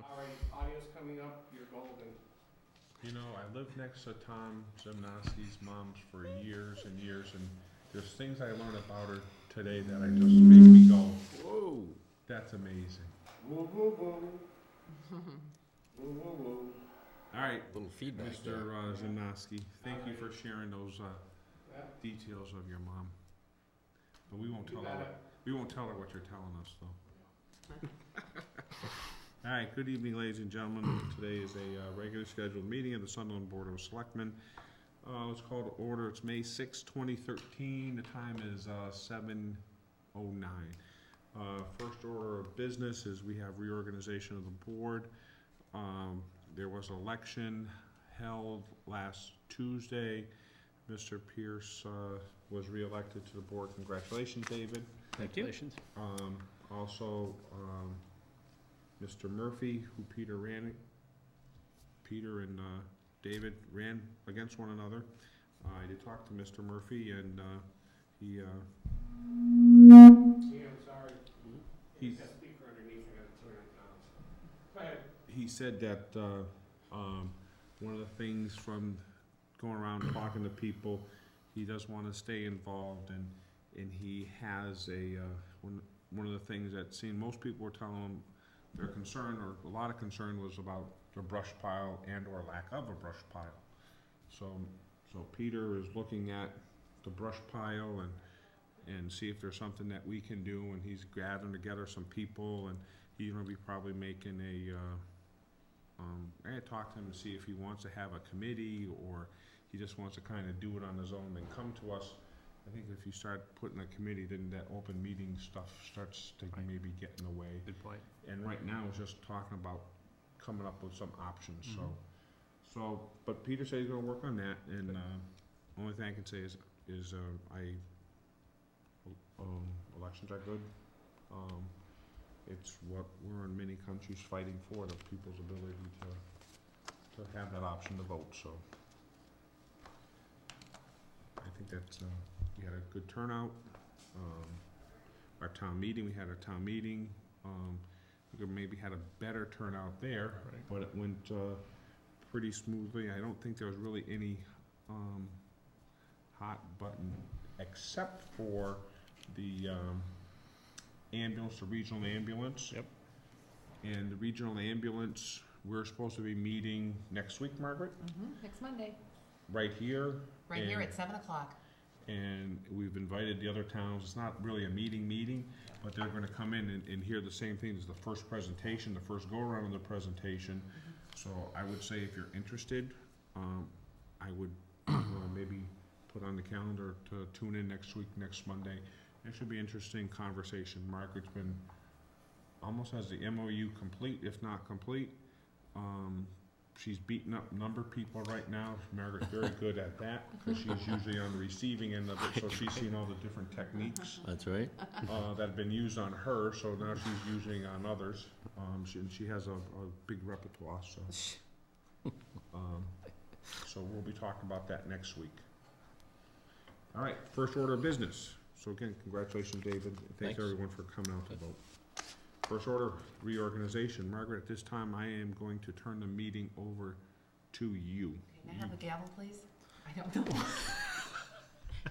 All right, audio's coming up, you're golden. You know, I lived next to Tom Zimnowski's mom's for years and years, and there's things I learned about her today that I just make me go, whoa, that's amazing. Woo, woo, woo. Woo, woo, woo. All right, Little feedback Mr. Zimnowski, thank you for sharing those Yeah. details of your mom. But we won't You tell got her. it. We won't tell her what you're telling us, though. All right, good evening, ladies and gentlemen. Today is a regularly scheduled meeting of the Sunderland Board of Selectmen. It's called to order. It's May 6, 2013. The time is 7:09. First order of business is we have reorganization of the board. There was an election held last Tuesday. Mr. Pierce was reelected to the board. Congratulations, David. Congratulations. Also, Mr. Murphy, who Peter and David ran against one another. I did talk to Mr. Murphy, and he Yeah, I'm sorry. He's- That speaker underneath, I gotta turn it down. Go ahead. he said that one of the things from going around talking to people, he does want to stay involved, and he has one of the things that most people were telling him their concern, or a lot of concern, was about the brush pile and or lack of a brush pile. So Peter is looking at the brush pile and see if there's something that we can do, and he's gathering together some people, and he's gonna be probably making I talked to him to see if he wants to have a committee, or he just wants to kind of do it on his own and come to us. I think if you start putting a committee, then that open meeting stuff starts to maybe get in the way. Good point. And right now, it's just talking about coming up with some options, but Peter said he's gonna work on that, and, only thing I can say is elections are good. It's what we're in many countries fighting for, the people's ability to have that option to vote, so. I think that's, we had a good turnout. Our town meeting, we had a town meeting, we maybe had a better turnout there, but it went, pretty smoothly. I don't think there was really any, hot button, except for the, ambulance, the regional ambulance. Yep. And the regional ambulance, we're supposed to be meeting next week, Margaret, Next Monday, right here. right here at 7 o'clock. And we've invited the other towns. It's not really a meeting, but they're gonna come in and hear the same thing as the first presentation, the first go-around of the presentation. So I would say if you're interested, I would maybe put on the calendar to tune in next week, next Monday. It should be interesting conversation. Margaret's been, almost has the MOU complete, if not complete. She's beating up number people right now. Margaret's very good at that, because she's usually on the receiving end of it, so she's seen all the different techniques That's right. that have been used on her, so now she's using on others. She has a big repertoire, so. So we'll be talking about that next week. All right, first order of business. So again, congratulations, David. Thanks Thanks. everyone for coming out to vote. First order, reorganization. Margaret, at this time, I am going to turn the meeting over to you. Can I have a gavel, please? I don't know.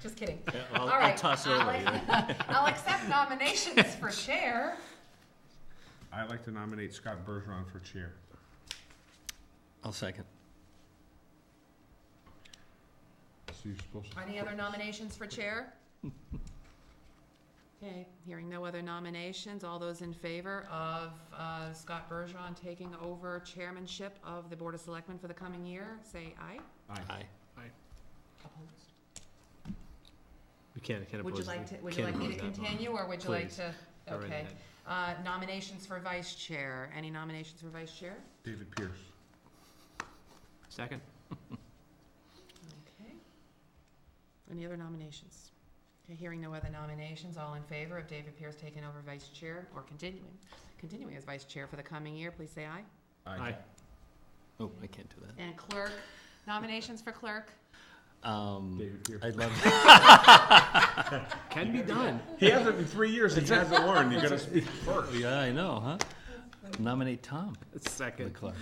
Just kidding. Yeah, All I'll right, toss it over. Yeah. I'll accept nominations for chair. I'd like to nominate Scott Bergeron for chair. I'll second. So you're supposed to. Any other nominations for chair? Okay, hearing no other nominations, all those in favor of Scott Bergeron taking over chairmanship of the Board of Selectmen for the coming year, say aye. Aye. Opposed? We can't Would you oppose like it. to, would you like me to Can't oppose that continue, or would you like Please. to? Go right Okay. ahead. Nominations for vice chair. Any nominations for vice chair? David Pierce. Second. Okay. Any other nominations? Okay, hearing no other nominations, all in favor of David Pierce taking over vice chair, or continuing as vice chair for the coming year, please say aye. Aye. Oh, I can't do that. And clerk, nominations for clerk? David Pierce. I'd love. Can be done. He hasn't in 3 years. He hasn't learned. You gotta speak first. Yeah, I know, huh? Nominate Tom for the Second. clerk.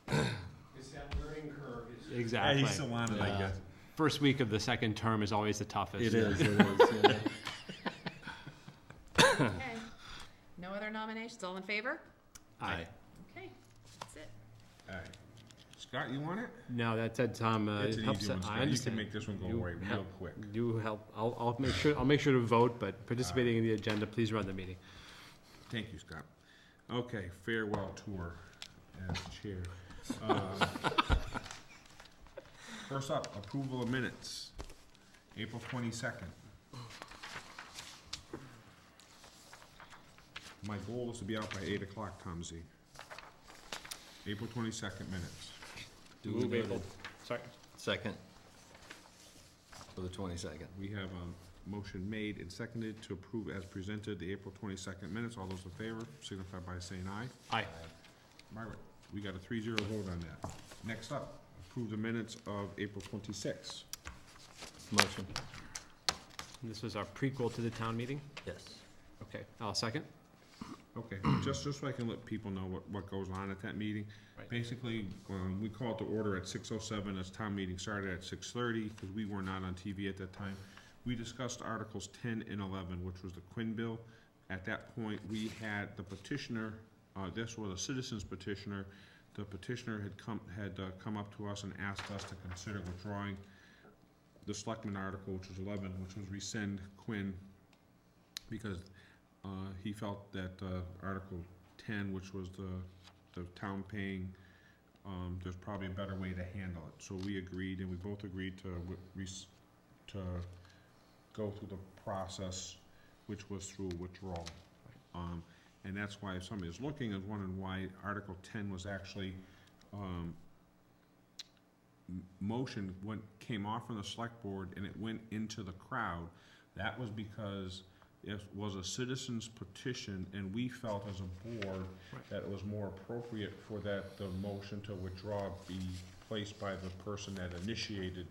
It's that learning curve. Yeah, Exactly. he's still on it, I Yeah. guess. First week of the second term is always the toughest. It is, yeah. Okay. No other nominations? All in favor? Aye. Okay, that's it. All right. Scott, you want it? No, that said, Tom, It's it an helps. easy one, I Scott. You can understand. make this one go You away real help. quick. You help. I'll make sure to vote, but participating in the agenda, please run the meeting. Thank you, Scott. Okay, farewell tour as chair. First up, approval of minutes, April 22nd. My goal is to be out by 8 o'clock, Tom Z. April 22nd minutes. Duly noted. Sorry. Second. For the 22nd. We have a motion made and seconded to approve as presented the April 22nd minutes. All those in favor signify by saying aye. Aye. Margaret, we got a 3-0 vote on that. Next up, approve the minutes of April 26th. Motion. This was our prequel to the town meeting. Yes. Okay, I'll second. Okay, just so I can let people know what goes on at that meeting. Right. Basically, we called to order at 6:07 as town meeting started at 6:30, because we were not on TV at that time. We discussed Articles 10 and 11, which was the Quinn bill. At that point, we had the petitioner, this was a citizen's petitioner. The petitioner had come up to us and asked us to consider withdrawing the Selectman article, which was 11, which was rescind Quinn, because he felt that Article 10, which was the town paying, there's probably a better way to handle it. So we agreed, and we both agreed to go through the process, which was through withdrawal. And that's why if somebody is looking and wondering why Article 10 was actually motion came off from the select board and it went into the crowd, that was because it was a citizen's petition, and we felt as a board that it was more appropriate for the motion to withdraw be placed by the person that initiated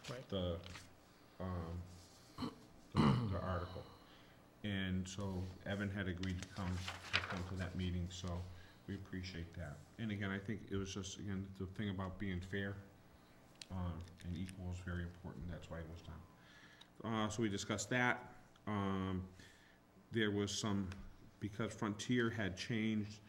Right. the article. And so Evan had agreed to come to that meeting, so we appreciate that. And again, I think it was just, again, the thing about being fair and equal is very important. That's why it was done. So we discussed that. There was because Frontier had changed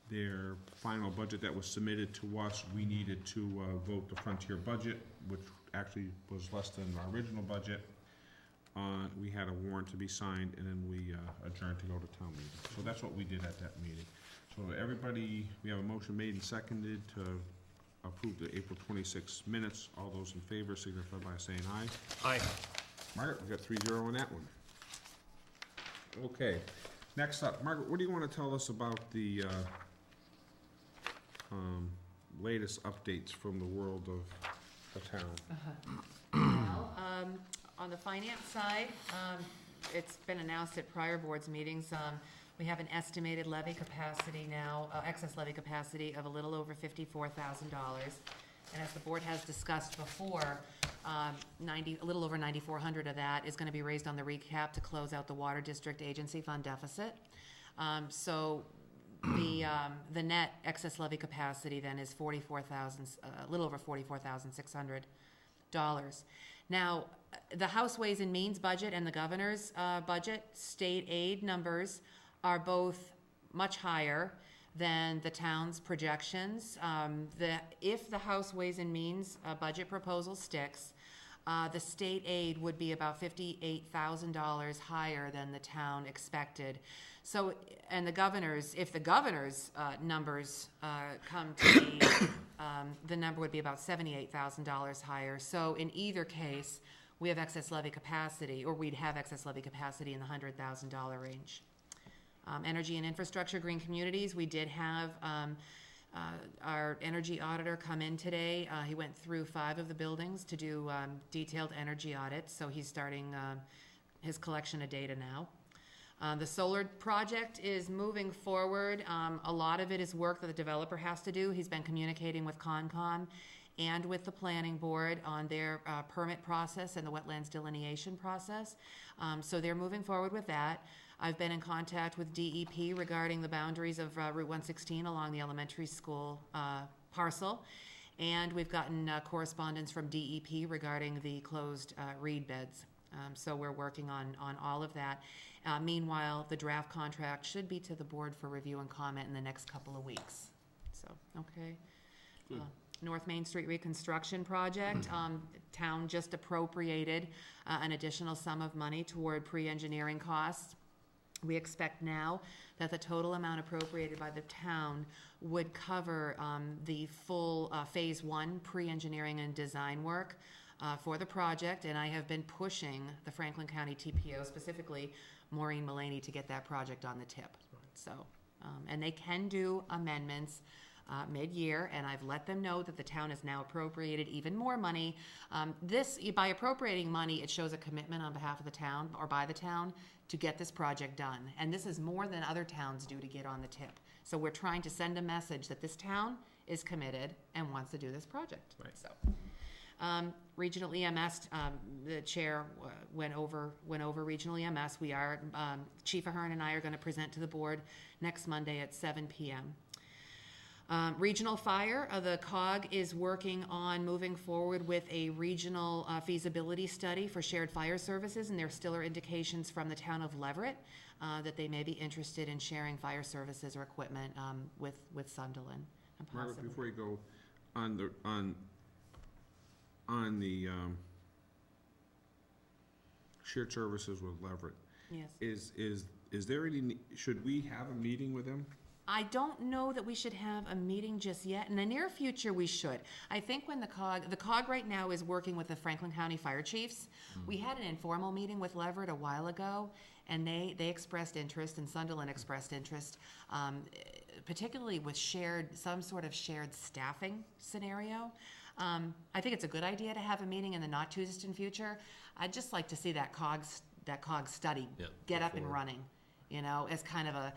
their final budget that was submitted to us, we needed to vote the Frontier budget, which actually was less than our original budget. We had a warrant to be signed, and then we adjourned to go to town meeting. So that's what we did at that meeting. So everybody, we have a motion made and seconded to approve the April 26 minutes. All those in favor signify by saying aye. Aye. Margaret, we got 3-0 on that one. Okay, next up, Margaret, what do you want to tell us about the latest updates from the world of the town? Well, on the finance side, it's been announced at prior boards meetings, we have an estimated levy capacity now, excess levy capacity of a little over $54,000. And as the board has discussed before, a little over 9,400 of that is gonna be raised on the recap to close out the Water District Agency Fund deficit. So the net excess levy capacity then is a little over $44,600. Now, the House Ways and Means budget and the governor's budget, state aid numbers are both much higher than the town's projections. If the House Ways and Means budget proposal sticks, the state aid would be about $58,000 higher than the town expected. So, and if the governor's numbers come to be, the number would be about $78,000 higher. So in either case, we have excess levy capacity, or we'd have excess levy capacity in the $100,000 range. Energy and infrastructure, green communities, we did have our energy auditor come in today. He went through 5 of the buildings to do detailed energy audits, so he's starting his collection of data now. The solar project is moving forward. A lot of it is work that the developer has to do. He's been communicating with Concom and with the planning board on their permit process and the wetlands delineation process. So they're moving forward with that. I've been in contact with DEP regarding the boundaries of Route 116 along the elementary school parcel. And we've gotten correspondence from DEP regarding the closed reed beds. So we're working on all of that. Meanwhile, the draft contract should be to the board for review and comment in the next couple of weeks. So, okay. Good. North Main Street reconstruction project, town just appropriated an additional sum of money toward pre-engineering costs. We expect now that the total amount appropriated by the town would cover the full Phase 1 pre-engineering and design work for the project, and I have been pushing the Franklin County TPO, specifically Maureen Mullaney, to get that project on the tip. So, and they can do amendments mid-year, and I've let them know that the town has now appropriated even more money. By appropriating money, it shows a commitment on behalf of the town, or by the town, to get this project done. And this is more than other towns do to get on the tip. So we're trying to send a message that this town is committed and wants to do this project. Right. So, regional EMS, the chair went over regional EMS. We are, Chief Ahern and I are going to present to the board next Monday at 7 p.m. Regional fire, the COG is working on moving forward with a regional feasibility study for shared fire services, and there still are indications from the town of Leverett that they may be interested in sharing fire services or equipment with Sunderland. And Margaret, possibly- before you go, on the shared services with Leverett, Yes. is there any, should we have a meeting with them? I don't know that we should have a meeting just yet. In the near future, we should. I think when the COG right now is working with the Franklin County Fire Chiefs. We had an informal meeting with Leverett a while ago, and they expressed interest, and Sunderland expressed interest, particularly with some sort of shared staffing scenario. I think it's a good idea to have a meeting in the not-too-distant future. I'd just like to see that COG study get up and running, as kind of a,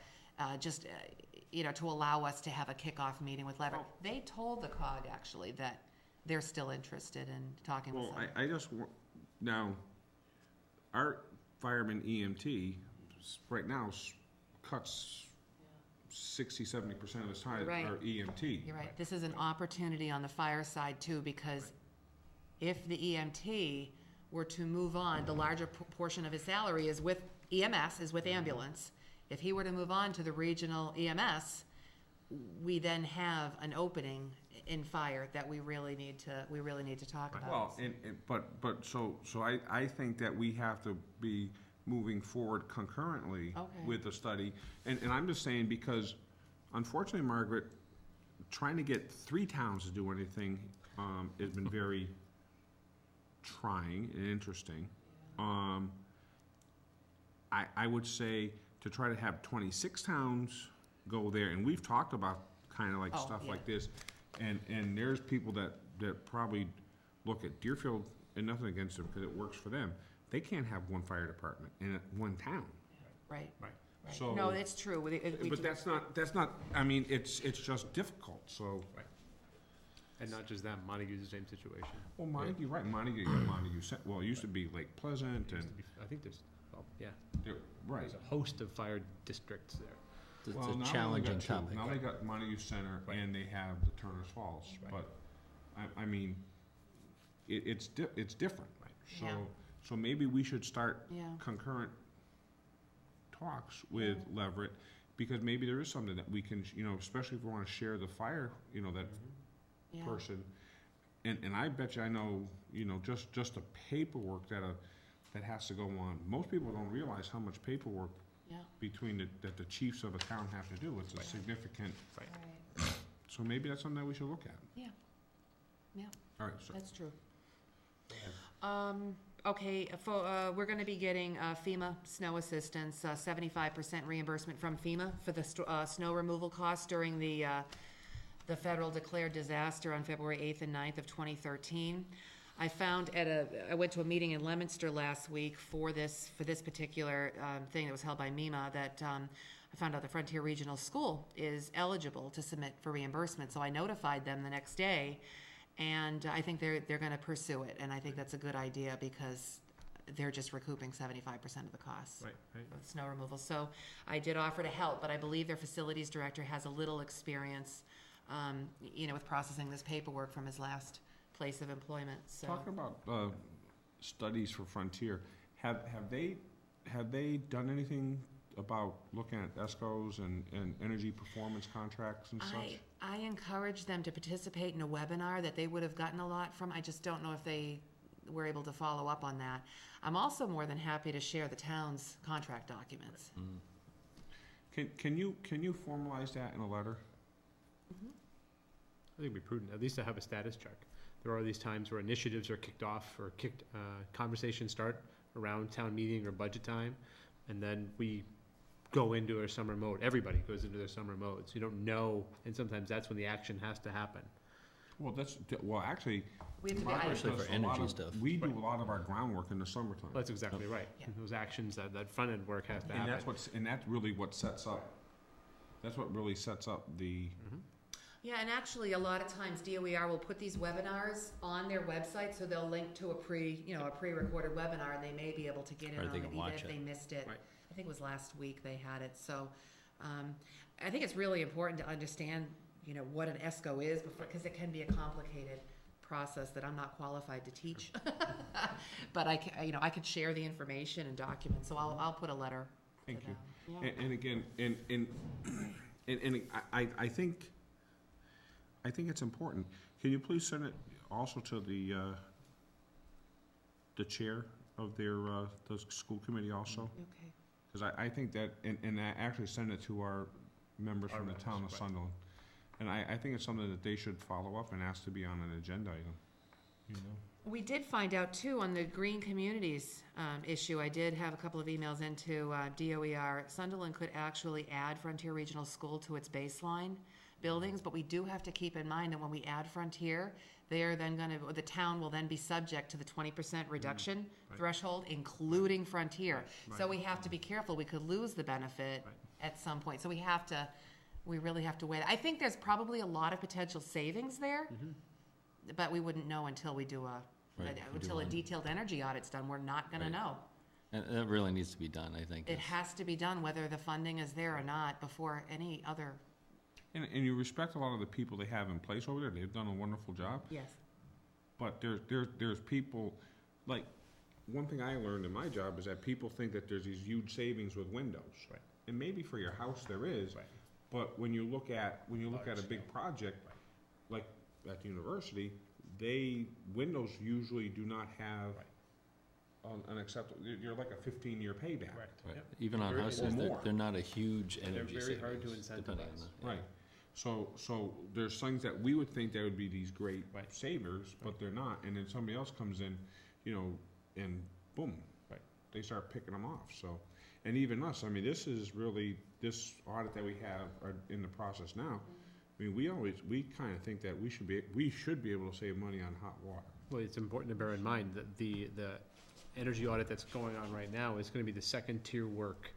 to allow us to have a kickoff meeting with Leverett. They told the COG, actually, that they're still interested in talking with Well, them. I just, now, our fireman EMT, right now, cuts 60-70% of his time, Right. our EMT. You're right. This is an opportunity on the fire side, too, because if the EMT were to move on, the larger portion of his salary is with EMS, is with ambulance. If he were to move on to the regional EMS, we then have an opening in fire that we really need to talk about. Well, so I think that we have to be moving forward concurrently Okay. with the study. And I'm just saying, because unfortunately, Margaret, trying to get 3 towns to do anything has been very trying and interesting. I would say to try to have 26 towns go there, and we've talked about kind of like stuff like this, and there's people that probably look at Deerfield, and nothing against them because it works for them. They can't have one fire department in one town. Right. Right. Right. So- No, it's true. But that's not, I mean, it's just difficult, so. And not just them, Montague's the same situation. Well, Montague, right, Montague, well, it used to be Lake Pleasant and, I think there's, right. there's a host of fire districts there. It's Well, now a they only challenging got 2. topic. Now they got Montague Center Right. and they have the Turner's Falls, Right. but, I mean, it's different. Right. Yeah. So maybe we should start Yeah. concurrent talks with Leverett, because maybe there is something that we can, especially if we wanna share the fire, that Yeah. person. And I bet you I know, just the paperwork that has to go on. Most people don't realize how much paperwork Yeah. that the chiefs of a town have to do. It's a significant, Right. so maybe that's something that we should look at. Yeah. Yeah. All right, so, That's true. Okay, we're gonna be getting FEMA snow assistance, 75% reimbursement from FEMA for the snow removal costs during the federal declared disaster on February 8th and 9th of 2013. I went to a meeting in Leominster last week for this particular thing that was held by MEMA, that I found out the Frontier Regional School is eligible to submit for reimbursement, so I notified them the next day, and I think they're gonna pursue it, and I think that's a good idea, because they're just recouping 75% of the costs. Right, right. With snow removal. So I did offer to help, but I believe their facilities director has a little experience, with processing this paperwork from his last place of employment, so. Talking about studies for Frontier, have they done anything about looking at ESCOs and energy performance contracts and such? I encouraged them to participate in a webinar that they would have gotten a lot from. I just don't know if they were able to follow up on that. I'm also more than happy to share the town's contract documents. Can you formalize that in a letter? I think it'd be prudent, at least to have a status check. There are these times where initiatives are kicked off or conversations start around town meeting or budget time, and then we go into our summer mode. Everybody goes into their summer mode, so you don't know, and sometimes that's when the action has to happen. Well, actually, We have to be, Margaret Especially does for a lot energy of- stuff. We do Right. a lot of our groundwork in the summertime. That's exactly right. Yeah. Those actions, that front-end work has to And happen. that's really what sets up, that's what really sets up the, yeah, and actually, a lot of times DOER will put these webinars on their website, so they'll link to a pre-recorded webinar, and they may be able to get in Or on they it, can even watch if it. they missed it. Right. I think it was last week they had it, so, I think it's really important to understand, what an ESCO is, because it can be a complicated process that I'm not qualified to teach. But I could share the information and documents, so I'll put a letter to thank you. them. Yeah. And again, I think it's important. Can you please send it also to the chair of the school committee also? Okay. Because I think that, and I actually send it to our members Our from the members, town of right. Sunderland. And I think it's something that they should follow up and ask to be on an agenda item, We did find out too on the green communities issue. I did have a couple of emails into DOER. Sunderland could actually add Frontier Regional School to its baseline buildings, but we do have to keep in mind that when we add Frontier, the town will then be subject to the 20% reduction right. threshold, including Frontier. Right. So we have to be careful. We could lose the benefit Right. at some point. So we really have to wait. I think there's probably a lot of potential savings there, but we wouldn't know until we do until a detailed energy audit's done. We're not gonna Right. know. And that really needs to be done, I think. It has to be done, whether the funding is there or not, before any other, And you respect a lot of the people they have in place over there. They've done a wonderful job. yes. But there's people, like, one thing I learned in my job is that people think that there's these huge savings with windows. Right. And maybe for your house there is, Right. but when you look at a big project, like at the university, windows usually do not have an acceptable, you're like a 15-year payback. Correct. Right. Yep. Even on Very- houses, or they're, more. they're not a huge They're energy very hard to savings, depending on incentivize. the. Right. So there's things that we would think that would be these great Right. savers, but they're not. And then somebody else comes in, and boom. Right. They start picking them off, so. And even us, I mean, this is really, this audit that we have are in the process now. I mean, we kind of think that we should be able to save money on hot water. Well, it's important to bear in mind that the energy audit that's going on right now is gonna be the second-tier work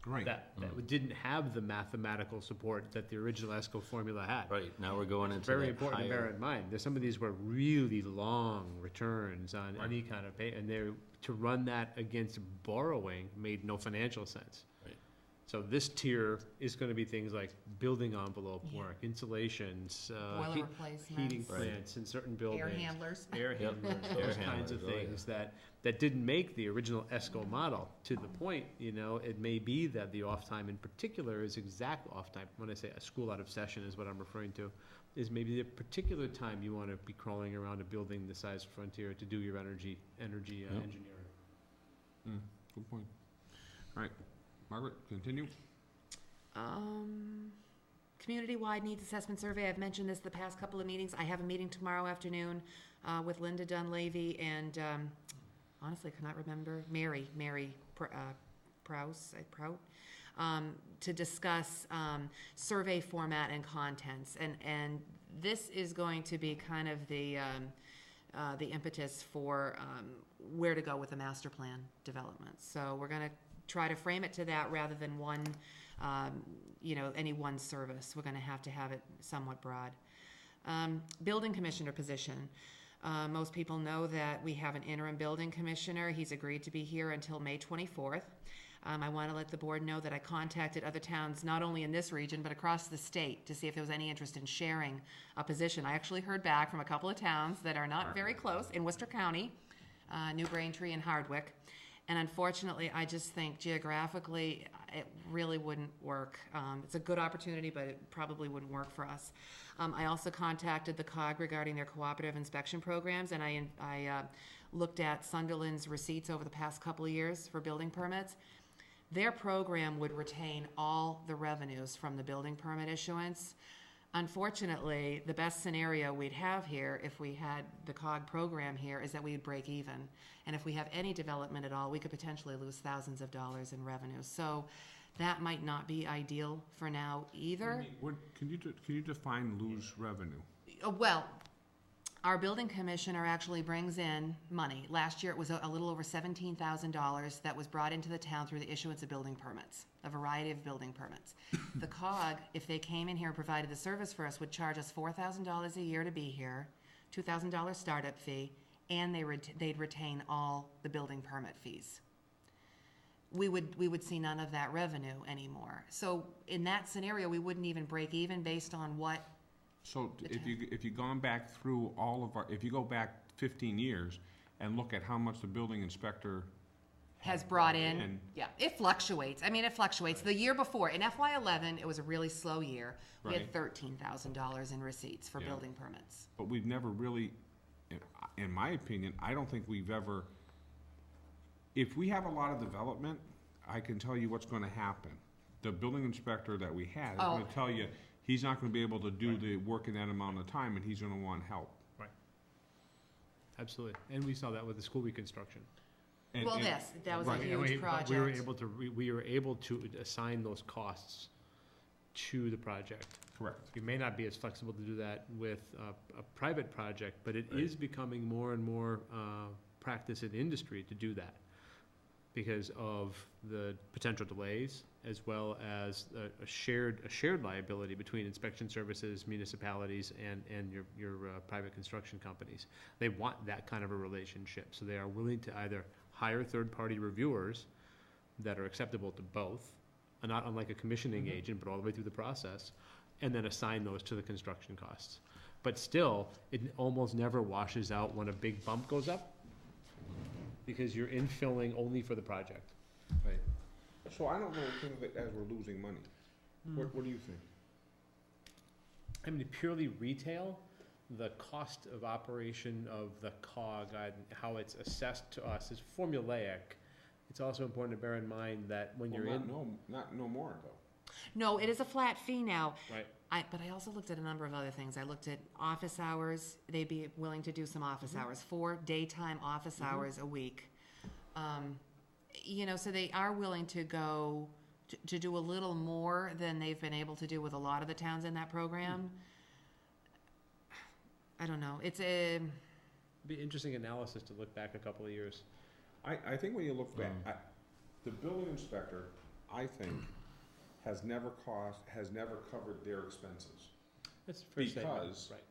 Right. that didn't have the mathematical support that the original ESCO formula had. Right, now we're going into Very that important to bear higher. in mind. There's some of these were really long returns on Right. any kind of pay, and to run that against borrowing made no financial sense. Right. So this tier is gonna be things like building envelope Yeah. work, insulations, Boiler heating replacements, Right. plants in certain buildings. air handlers. Air Yep. handlers, Air those kinds of handlers, oh, yeah. things that didn't make the original ESCO model. To the point, it may be that the off time in particular is exact off time. When I say a school out of session is what I'm referring to, is maybe the particular time you wanna be crawling around a building the size of Frontier to do your energy engineering. Good point. All right, Margaret, continue. Community-wide needs assessment survey, I've mentioned this the past couple of meetings. I have a meeting tomorrow afternoon with Linda Dunleavy and, honestly, I cannot remember, Mary Prout, to discuss survey format and contents. And this is going to be kind of the impetus for where to go with the master plan development. So we're gonna try to frame it to that rather than one, any one service. We're gonna have to have it somewhat broad. Building commissioner position. Most people know that we have an interim building commissioner. He's agreed to be here until May 24th. I want to let the board know that I contacted other towns, not only in this region, but across the state, to see if there was any interest in sharing a position. I actually heard back from a couple of towns that are not very close in Worcester County, New Braintree and Hardwick. And unfortunately, I just think geographically, it really wouldn't work. It's a good opportunity, but it probably wouldn't work for us. I also contacted the COG regarding their cooperative inspection programs, and I looked at Sunderland's receipts over the past couple of years for building permits. Their program would retain all the revenues from the building permit issuance. Unfortunately, the best scenario we'd have here, if we had the COG program here, is that we'd break even. And if we have any development at all, we could potentially lose thousands of dollars in revenue. So that might not be ideal for now either. Can you define lose revenue? Well, our building commissioner actually brings in money. Last year, it was a little over $17,000 that was brought into the town through the issuance of building permits, a variety of building permits. The COG, if they came in here and provided the service for us, would charge us $4,000 a year to be here, $2,000 startup fee, and they'd retain all the building permit fees. We would see none of that revenue anymore. So in that scenario, we wouldn't even break even based on what. So if you've gone back through if you go back 15 years and look at how much the building inspector has brought in, yeah, it fluctuates. I mean, it fluctuates. The year before, in FY11, it was a really slow year. We had $13,000 in receipts for building permits. But we've never really, in my opinion, I don't think we've ever, if we have a lot of development, I can tell you what's going to happen. The building inspector that we had is going to tell you he's not going to be able to do the work in that amount of time, and he's going to want help. Right. Absolutely. And we saw that with the school reconstruction. And that was a huge project. We were able to assign those costs to the project. Correct. We may not be as flexible to do that with a private project, but it is becoming more and more practice in industry to do that because of the potential delays, as well as a shared liability between inspection services, municipalities, and your private construction companies. They want that kind of a relationship, so they are willing to either hire third-party reviewers that are acceptable to both, not unlike a commissioning agent, but all the way through the process, and then assign those to the construction costs. But still, it almost never washes out when a big bump goes up, because you're infilling only for the project. Right. So I don't really think of it as we're losing money. What do you think? I mean, purely retail, the cost of operation of the COG and how it's assessed to us is formulaic. It's also important to bear in mind that when you're no more though. No, it is a flat fee now. Right. But I also looked at a number of other things. I looked at office hours. They'd be willing to do some office hours, 4 daytime office hours a week. So they are willing to go to do a little more than they've been able to do with a lot of the towns in that program. I don't know. It'd be interesting analysis to look back a couple of years. I think when you look back, the building inspector, I think, has never covered their expenses. That's fair because right.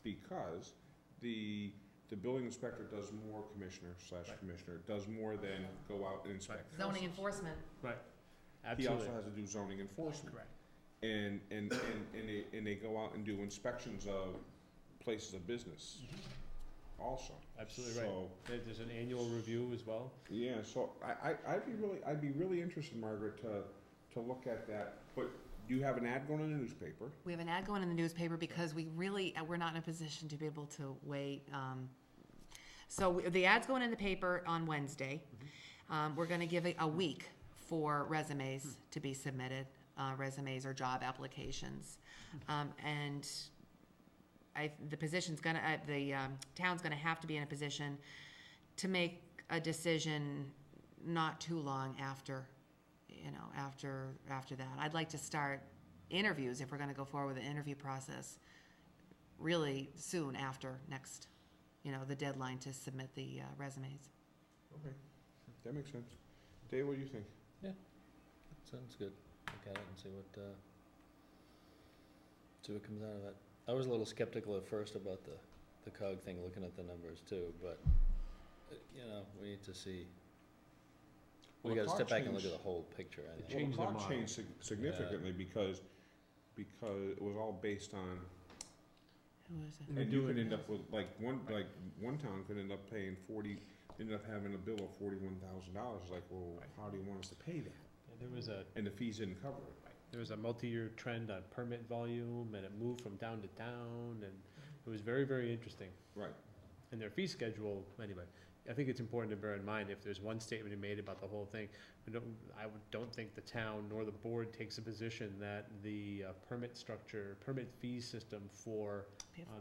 Because the building inspector does more commissioner does more than go out and inspect. Zoning enforcement. Right. Absolutely. He also has to do zoning enforcement. Correct. And they go out and do inspections of places of business also. Absolutely so, right. There's an annual review as well. Yeah, so I'd be really interested, Margaret, to look at that. But you have an ad going in the newspaper. We have an ad going in the newspaper because we're not in a position to be able to wait. So the ad's going in the paper on Wednesday. We're going to give it a week for resumes to be submitted, resumes or job applications, and the town's going to have to be in a position to make a decision not too long after that. I'd like to start interviews, if we're going to go forward with the interview process, really soon after next, the deadline to submit the resumes. Okay, that makes sense. Dave, what do you think? Yeah, sounds good. Look at it and see what comes out of it. I was a little skeptical at first about the the COG thing, looking at the numbers too, but, you know, we need to see. We Well, gotta the step COG back and look at changed- the whole picture, I Well, think. Change the the clock model. changed significantly because it was all based on, Who is it? We're and you could doing- end up with, like one town could end up paying ended up having a bill of $41,000, like, well, Right. how do you want us to pay that? And there was a, And the fees didn't cover it. there was a multi-year trend on permit volume, and it moved from town to town, and it was very, very interesting. Right. And their fee schedule, anyway, I think it's important to bear in mind, if there's one statement you made about the whole thing, don't think the town nor the board takes a position that the permit fee system for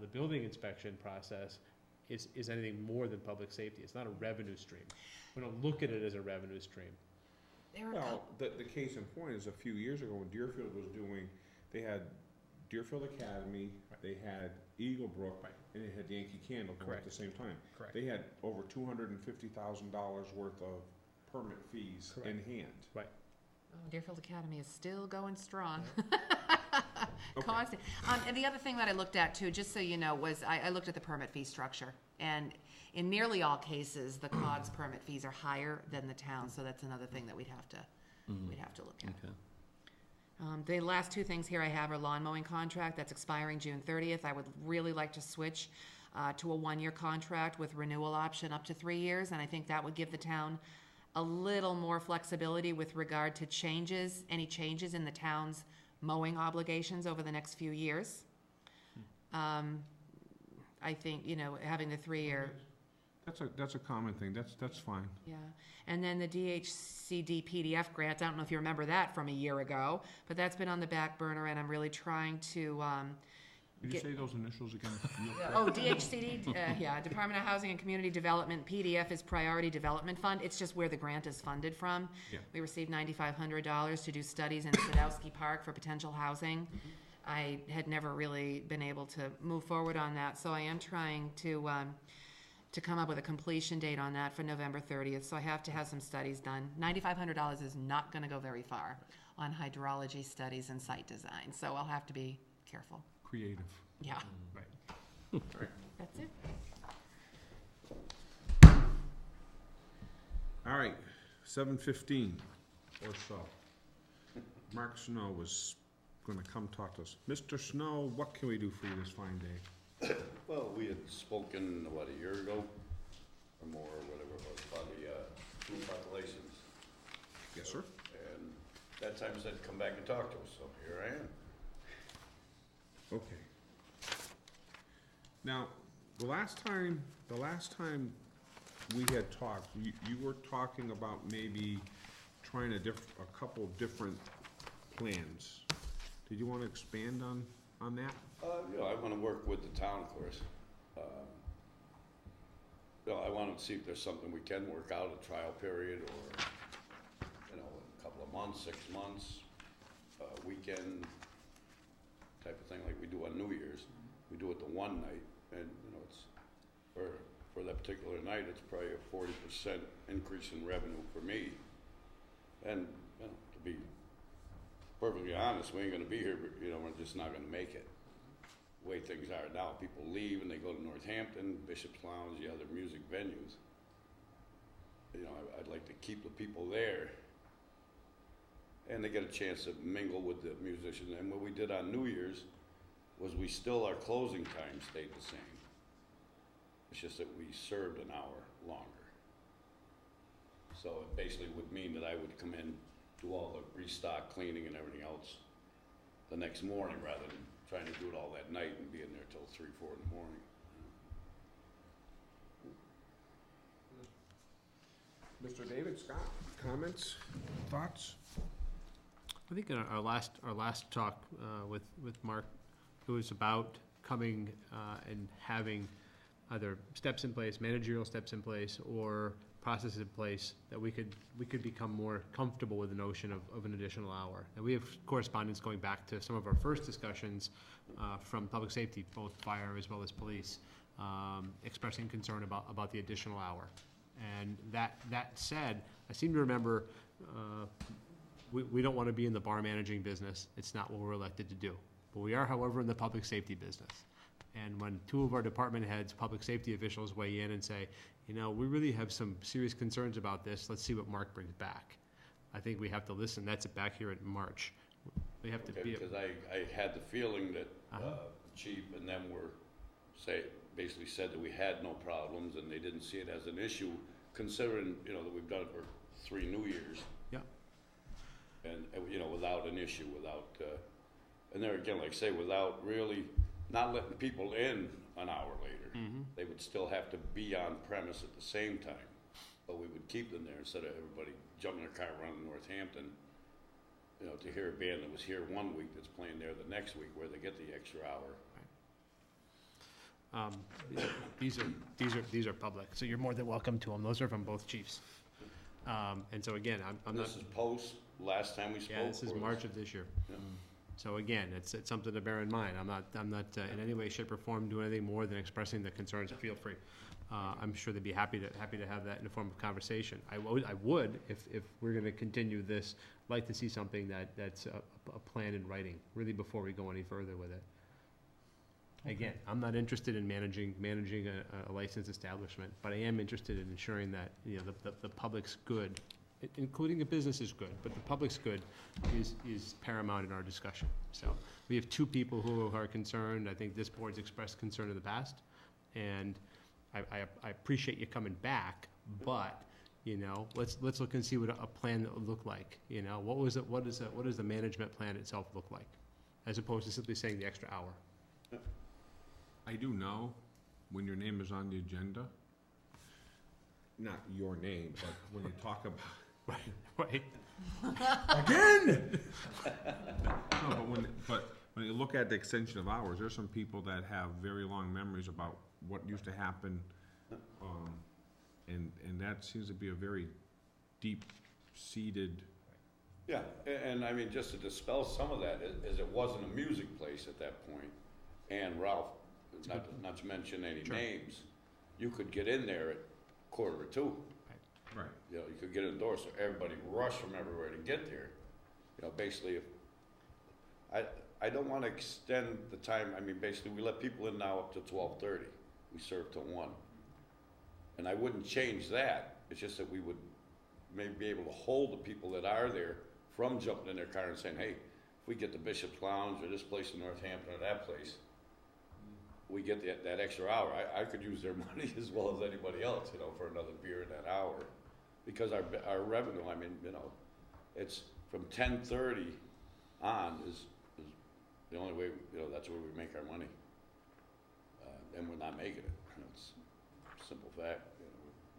the building inspection process is anything more than public safety. It's not a revenue stream. We don't look at it as a revenue stream. There are Well, the case in point is a few years ago when Deerfield was doing, they had Deerfield Academy, Right. they had Eagle Brook, Right. and they had Yankee Candle going at Correct. the same time. Correct. They had over $250,000 worth of permit fees in Correct. hand. Oh, Deerfield Academy is still going strong. Okay. Constant. And the other thing that I looked at too, just so you know, was I looked at the permit fee structure. And in nearly all cases, the COG's permit fees are higher than the town, so that's another thing that we'd have to look at. Okay. The last two things here I have are lawn mowing contract, that's expiring June 30th. I would really like to switch to a one-year contract with renewal option up to 3 years, and I think that would give the town a little more flexibility with regard to any changes in the town's mowing obligations over the next few years. I think, having the 3-year, That's a common thing, that's fine. yeah. And then the DHCD PDF grant, I don't know if you remember that from a year ago, but that's been on the back burner, and I'm really trying to, Could you say those initials again? oh, DHCD, Department of Housing and Community Development, PDF is Priority Development Fund. It's just where the grant is funded from. Yeah. We received $9,500 to do studies in Sadowski Park for potential housing. I had never really been able to move forward on that, so I am trying to come up with a completion date on that for November 30th, so I have to have some studies done. $9,500 is not gonna go very far on hydrology studies and site design, so I'll have to be careful. Creative. Yeah. Right. That's it. All right, 7:15 or so. Mark Snow was gonna come talk to us. Mr. Snow, what can we do for you this fine day? Well, we had spoken, a year ago, or more, or whatever it was, about the school populations. Yes, sir. And that time said, come back and talk to us, so here I am. Okay. Now, the last time we had talked, you were talking about maybe trying a couple different plans. Did you wanna expand on that? I wanna work with the town, of course. I wanna see if there's something we can work out, a trial period, or, a couple of months, 6 months, weekend type of thing, like we do on New Year's. We do it the one night, and, it's, for that particular night, it's probably a 40% increase in revenue for me. And, to be perfectly honest, we ain't gonna be here, but, we're just not gonna make it. The way things are now, people leave and they go to Northampton, Bishop's Lounge, the other music venues. I'd like to keep the people there, and they get a chance to mingle with the musicians. And what we did on New Year's was our closing time stayed the same. It's just that we served an hour longer. So it basically would mean that I would come in, do all the restock, cleaning and everything else the next morning, rather than trying to do it all that night and be in there till 3, 4 in the morning. Mr. David Scott, comments, thoughts? I think in our last talk with Mark, it was about coming and having either steps in place, managerial steps in place, or processes in place that we could become more comfortable with the notion of an additional hour. And we have correspondence going back to some of our first discussions from public safety, both fire as well as police, expressing concern about the additional hour. And that said, I seem to remember we don't want to be in the bar managing business. It's not what we're elected to do. But we are, however, in the public safety business. And when two of our department heads, public safety officials weigh in and say, you know, we really have some serious concerns about this, let's see what Mark brings back. I think we have to listen, that's it back here in March. We have to Okay, be, because I had the feeling that, Uh-huh. Chief and them were, basically said that we had no problems and they didn't see it as an issue, considering, you know, that we've done it for 3 New Years. Yeah. And, you know, without an issue, without, and there again, like I say, without really not letting people in an hour later. They would still have to be on premise at the same time, but we would keep them there instead of everybody jumping in their car running to Northampton, you know, to hear a band that was here one week that's playing there the next week where they get the extra hour. these are public, so you're more than welcome to them, those are from both chiefs. And so again, I'm not, This is post last time we spoke? yeah, this is or March of this year. Yeah. So again, it's something to bear in mind. I'm not in any way, shape, or form doing anything more than expressing the concerns. Feel free. I'm sure they'd be happy to have that in the form of conversation. I would, if we're gonna continue this, like to see something that's a plan in writing, really before we go any further with it. Again, I'm not interested in managing a licensed establishment, but I am interested in ensuring that, you know, the public's good, including the business's good, but the public's good is paramount in our discussion. So we have 2 people who are concerned. I think this board's expressed concern in the past, and I appreciate you coming back, but, you know, let's look and see what a plan would look like. You know, what does the management plan itself look like, as opposed to simply saying the extra hour. I do know when your name is on the agenda, not your name, but when you talk about. Right. Again! No, but when you look at the extension of hours, there's some people that have very long memories about what used to happen. And that seems to be a very deep-seated. Yeah, and I mean, just to dispel some of that, is it wasn't a music place at that point, and Ralph, not to mention any Sure. names, you could get in there at 1:45. Right. You know, you could get indoors, so everybody rushed from everywhere to get there. You know, basically, if, I don't wanna extend the time, I mean, basically, we let people in now up to 12:30. We serve till 1. And I wouldn't change that, it's just that we would maybe be able to hold the people that are there from jumping in their car and saying, hey, if we get the Bishop's Lounge or this place in Northampton or that place, we get that extra hour. I could use their money as well as anybody else, you know, for another beer in that hour. Because our revenue, I mean, you know, it's from 10:30 on is the only way, you know, that's where we make our money. And we're not making it. You know, it's a simple fact. You know,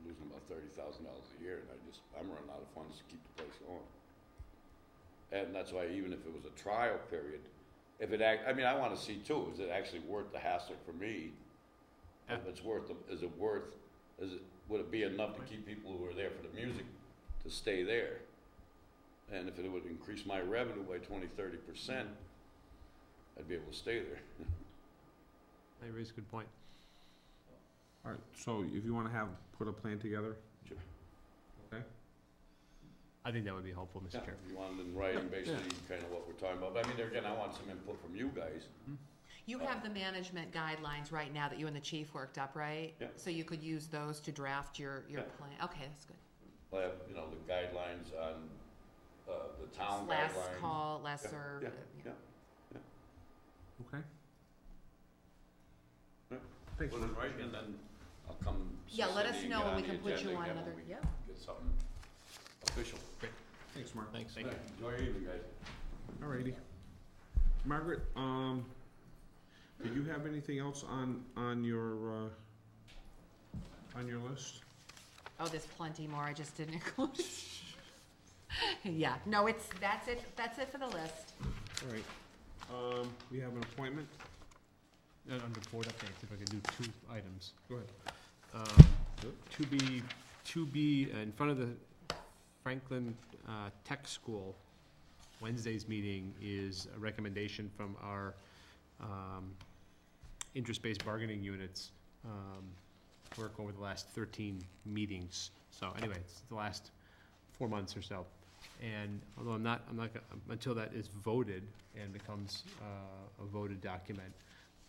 we're losing about $30,000 a year, and I'm running out of funds to keep the place going. And that's why even if it was a trial period, if it I mean, I want to see too, is it actually worth the hassle for me? Yeah. If it's worth, would it be enough to keep people who are there for the music to stay there? And if it would increase my revenue by 20–30%, I'd be able to stay there. That raises a good point. All right, so if you wanna put a plan together? Sure. Okay? I think that would be helpful, Mr. Yeah, Chair. if you wanted in writing, basically, kind of what we're talking about. But I mean, there again, I want some input from you guys. You have the management guidelines right now that you and the chief worked up, right? Yeah. So you could use those to draft your Yeah. plan. Okay, that's good. I have, you know, the guidelines on, the town guidelines. Last call, last Yeah, serve. yeah, yeah. yeah. Okay. Yeah. Thanks, Put it in writing, and then I'll come. Yeah, let us Cindy know get when we the can put agenda you on again another, when we yeah. Get something official. Thanks, Mark. Thanks. Enjoy your evening, guys. Alrighty. Margaret, did you have anything else on your list? Oh, there's plenty more, I just didn't include it. Yeah, no, that's it for the list. Alright, we have an appointment. And under board updates, if I could do 2 items. Go ahead. To be in front of the Franklin Tech School, Wednesday's meeting is a recommendation from our interest-based bargaining units work over the last 13 meetings. So anyway, it's the last 4 months or so. And although I'm not gonna, until that is voted and becomes a voted document,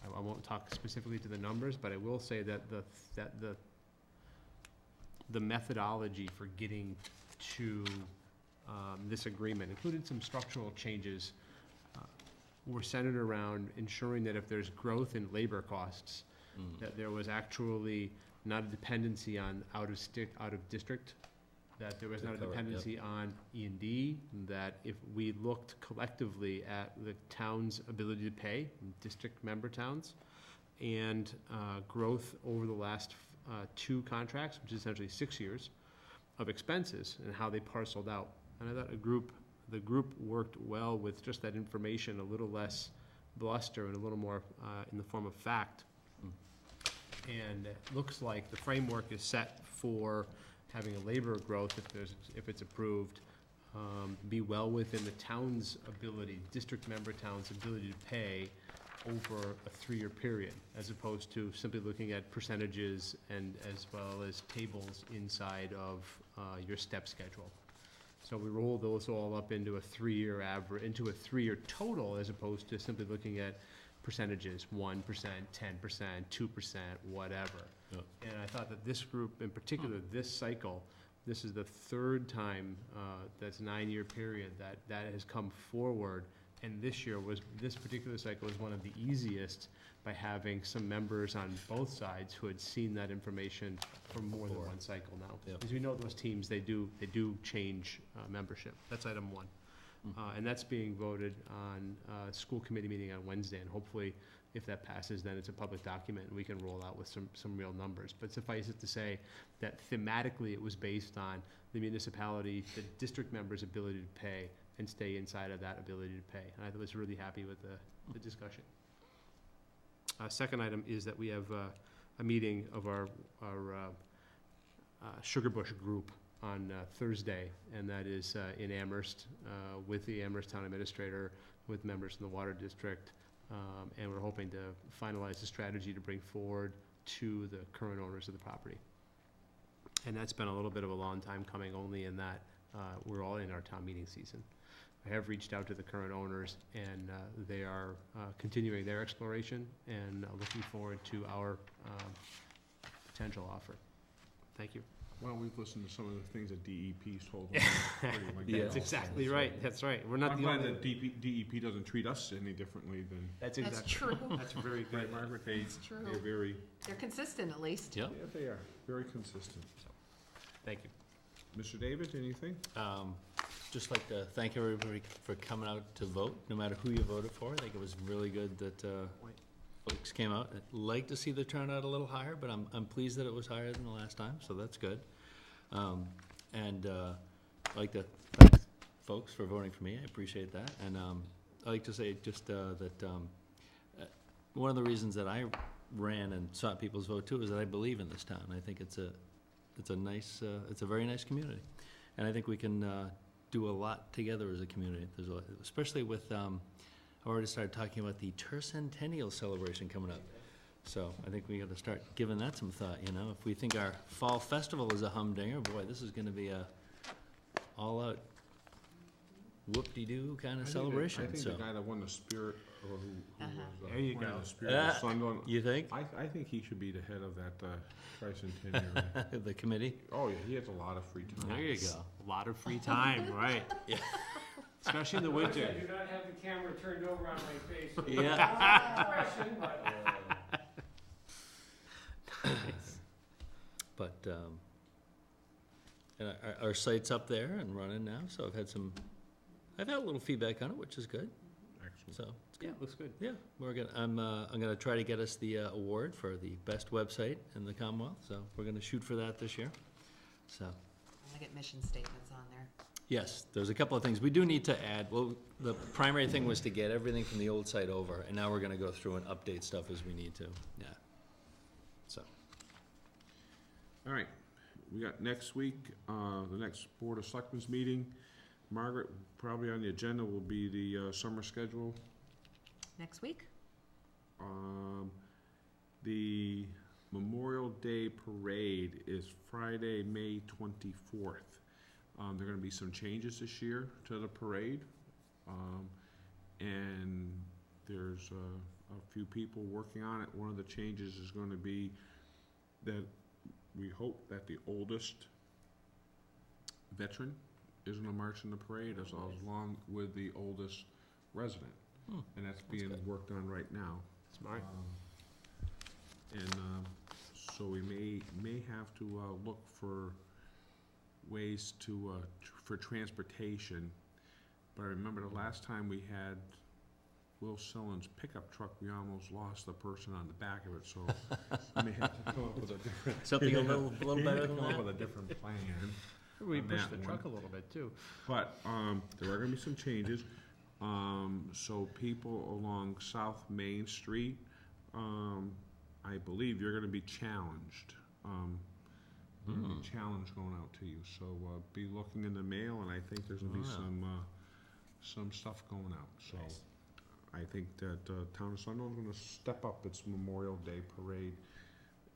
I won't talk specifically to the numbers, but I will say that the methodology for getting to this agreement included some structural changes. Were centered around ensuring that if there's growth in labor costs, that there was actually not a dependency on out of district, that there was not a dependency on E&D, that if we looked collectively at the town's ability to pay, district member towns, and growth over the last 2 contracts, which is essentially 6 years, of expenses and how they parceled out. And I thought the group worked well with just that information, a little less bluster and a little more in the form of fact. And it looks like the framework is set for having a labor growth, if it's approved, be well within the town's ability, district member town's ability to pay over a 3-year period, as opposed to simply looking at percentages and as well as tables inside of your step schedule. So we roll those all up into a 3-year average, into a 3-year total, as opposed to simply looking at percentages, 1%, 10%, 2%, whatever. Yep. And I thought that this group, in particular, this cycle, this is the 3rd time, that's a 9-year period, that has come forward. And this particular cycle was one of the easiest, by having some members on both sides who had seen that information for more than one cycle now. Yep. As we know, those teams, they do change membership. That's item 1. And that's being voted on school committee meeting on Wednesday, and hopefully, if that passes, then it's a public document and we can roll out with some real numbers. But suffice it to say that thematically it was based on the municipality, the district members' ability to pay and stay inside of that ability to pay. And I was really happy with the discussion. Second item is that we have a meeting of our Sugar Bush group on Thursday, and that is in Amherst, with the Amherst Town Administrator, with members from the Water District, and we're hoping to finalize a strategy to bring forward to the current owners of the property. And that's been a little bit of a long time coming, only in that we're all in our town meeting season. I have reached out to the current owners, and they are continuing their exploration and looking forward to our potential offer. Thank you. Well, we've listened to some of the things that DEP's told them. Yeah. That's exactly right. That's right. We're not I'm the glad only. that DEP doesn't treat us any differently than. That's That's exactly. true. That's very good. Right, Margaret? That's true. They're very, They're consistent, at least. Yep. yeah, they are, very consistent. Thank you. Mr. David, anything? Just like to thank everybody for coming out to vote, no matter who you voted for. I think it was really good that folks came out. I'd like to see the turnout a little higher, but I'm pleased that it was higher than the last time, so that's good. And I'd like to thank folks for voting for me. I appreciate that. And I'd like to say just that one of the reasons that I ran and sought people's vote too is that I believe in this town. I think it's a nice, it's a very nice community, and I think we can do a lot together as a community. There's a lot, especially with I already started talking about the tercentennial celebration coming up. So I think we got to start giving that some thought. You know, if we think our fall festival is a humdinger, boy, this is going to be a all-out whoop-de-doo kind of celebration. I think so the guy that won the Spirit, or who was There you winning go. the Spirit of Sunderland, you think I think he should be the head of that tricentennial. the committee? Oh, yeah, he has a lot of free time. There you Nice. go. A lot of free time, right? Yeah. Especially in the winter. I do not have the camera turned over on my face. Yeah. Expression, but, But and our site's up there and running now, so I've had a little feedback on it, which is good. Excellent. So it's Yeah, good. looks good. Yeah, I'm gonna try to get us the award for the best website in the Commonwealth. So we're gonna shoot for that this year. So I get mission statements on there. yes, there's a couple of things we do need to add. Well, the primary thing was to get everything from the old site over, and now we're gonna go through and update stuff as we need to. Yeah. So All right, we got next week, the next Board of Selectmen's meeting. Margaret, probably on the agenda will be the summer schedule. Next week? The Memorial Day Parade is Friday, May 24th. There are gonna be some changes this year to the parade. And there's a few people working on it. One of the changes is gonna be that we hope that the oldest veteran is gonna march in the parade as along with the oldest resident. And that's being good. worked on right now. Smart. So we may have to look for ways to, for transportation. But I remember the last time we had Will Sullen's pickup truck, we almost lost the person on the back of it, so we may have to come up with a different. Something a little better than Come up that? with a different plan. We on pushed that the truck a little bit too. But, there are gonna be some changes. So people along South Main Street, I believe you're gonna be challenged. There's gonna be a challenge going out to you, so, be looking in the mail, and I think there's gonna be some stuff going out, so. Nice. I think that, Town of Sunderland's gonna step up its Memorial Day parade,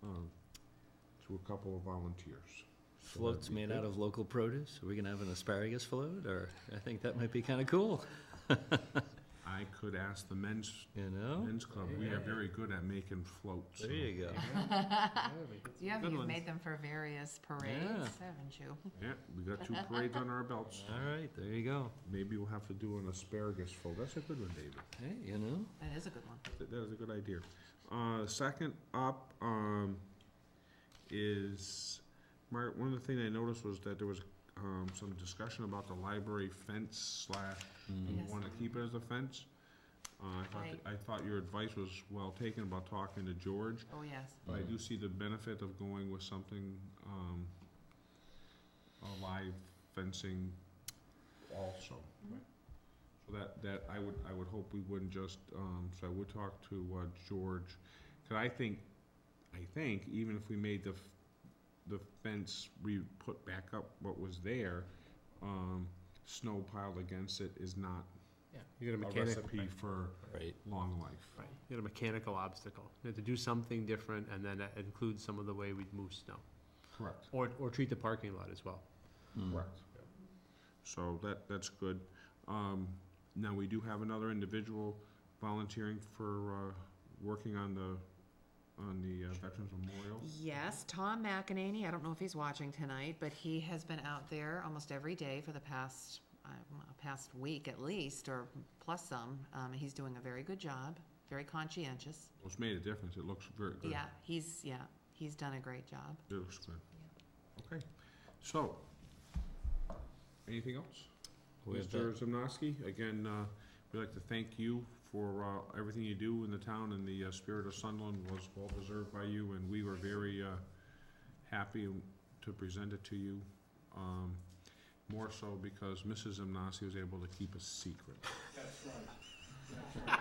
to a couple of volunteers. So Floats that'd be made good. out of local produce? Are we gonna have an asparagus float, or, I think that might be kinda cool, I could ask the men's you know? club, we are very good at making floats. There so- you go. Yeah, Good you've ones. made them for various parades, Yeah. haven't you? Yeah, we got 2 parades on our belts. All right, there you go. Maybe we'll have to do an asparagus float. That's a good one, David. Hey, you know? That is a good one. That is a good idea. Second up, is, Margaret, one of the things I noticed was that there was, some discussion about the library fence slash, you Yes. wanna keep it as a fence. I thought your advice was well taken about talking to George, Oh, yes. but I do see the benefit of going with something, a live fencing also. So that I would hope we wouldn't just, so I would talk to, George, 'cause I think even if we made the fence, we put back up what was there, snow piled against it is not Yeah. You got a a mechanic, recipe for Right. long life. right, you got a mechanical obstacle. You have to do something different, and then that includes some of the way we'd move snow. Correct. Or treat the parking lot as well. Correct. So that's good. Now, we do have another individual volunteering for, working on the Veterans Memorial. Yes, Tom McEnany, I don't know if he's watching tonight, but he has been out there almost every day for the past week at least, or plus some. He's doing a very good job, very conscientious. It's made a difference. It looks very good. Yeah, he's done a great job. It looks good. Okay, so, anything else? We have Mr. Zimnosky, again, we'd like to thank you for everything you do in the town, and the spirit of Sunderland was well deserved by you, and we were very happy to present it to you. More so because Mrs. Zimnosky was able to keep a secret. That's right.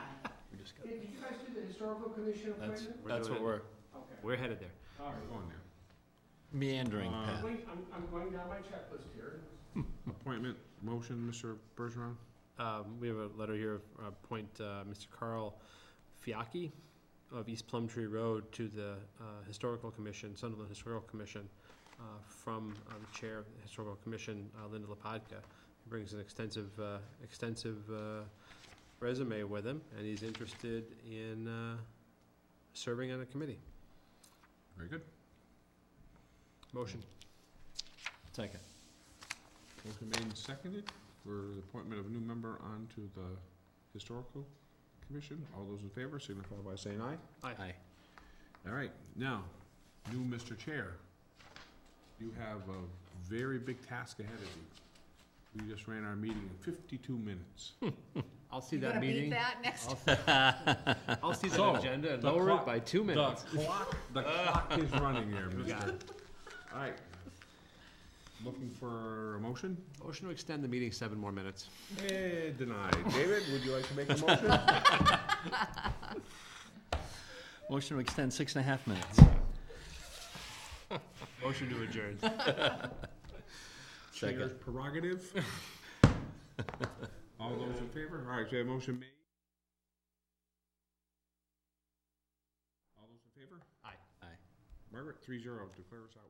We just got- Hey, did you guys do the historical commission appointment? That's what we're Okay, We're headed there. all right. Go on there. meandering Uh, path. I'm going down my checklist here. Appointment, motion, Mr. Bergeron? We have a letter here, appoint Mr. Carl Fiacchi of East Plumtree Road to the Historical Commission, Sunderland Historical Commission, from the Chair of the Historical Commission, Linda Lepadka. He brings an extensive resume with him, and he's interested in serving on a committee. Very good. Motion. Second. Motion made and seconded for the appointment of a new member onto the Historical Commission. All those in favor signify by saying aye. Aye. All right, now, new Mr. Chair, you have a very big task ahead of you. We just ran our meeting in 52 minutes. I'll see You that gonna beat meeting. that next? I'll see So, that agenda and the lower clock- it by 2 minutes. The clock is running here, You got Mr. All right. Looking for a motion? Motion to extend the meeting 7 more minutes. Denied. David, would you like to make a motion? Motion to extend 6.5 minutes. Motion to adjourn. Second. Chair's prerogative. All those in favor? All right, so we have a motion made. All those in favor? Aye. Aye. Margaret, 3-0, declare us out.